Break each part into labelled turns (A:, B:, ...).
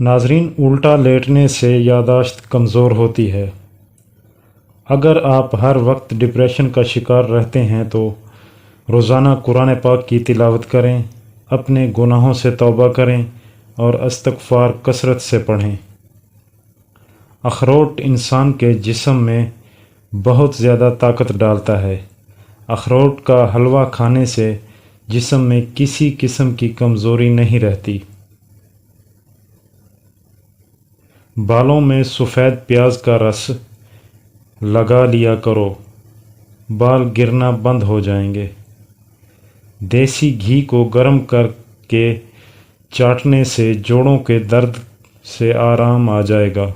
A: ناظرین، الٹا لیٹنے سے یادداشت کمزور ہوتی ہے۔ اگر آپ ہر وقت ڈپریشن کا شکار رہتے ہیں تو روزانہ قرآن پاک کی تلاوت کریں، اپنے گناہوں سے توبہ کریں اور استغفار کثرت سے پڑھیں۔ اخروٹ انسان کے جسم میں بہت زیادہ طاقت ڈالتا ہے۔ اخروٹ کا حلوہ کھانے سے جسم میں کسی قسم کی کمزوری نہیں رہتی۔ بالوں میں سفید پیاز کا رس لگا لیا کرو، بال گرنا بند ہو جائیں گے۔ دیسی گھی کو گرم کر کے چاٹنے سے جوڑوں کے درد سے آرام آ جائے گا۔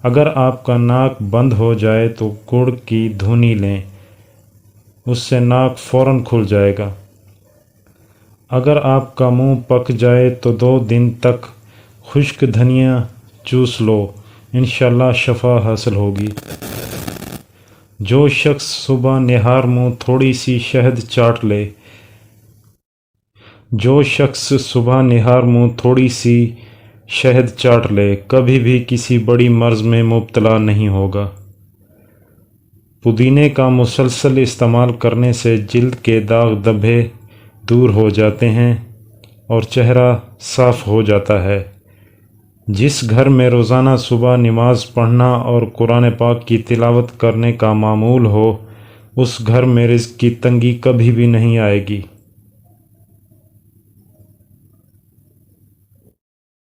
A: اگر آپ کا ناک بند ہو جائے تو گڑ کی دھنی لیں، اس سے ناک فوراً کھل جائے گا۔ اگر آپ کا منہ پک جائے تو 2 دن تک خشک دھنیا چوس لو، انشاءاللہ شفا حاصل ہوگی۔ جو شخص صبح نہار منہ تھوڑی سی شہد چاٹ لے کبھی بھی کسی بڑی مرض میں مبتلا نہیں ہوگا۔ پودینے کا مسلسل استعمال کرنے سے جلد کے داغ دھبے دور ہو جاتے ہیں اور چہرہ صاف ہو جاتا ہے۔ جس گھر میں روزانہ صبح نماز پڑھنا اور قرآن پاک کی تلاوت کرنے کا معمول ہو، اس گھر میں رزق کی تنگی کبھی بھی نہیں آئے گی۔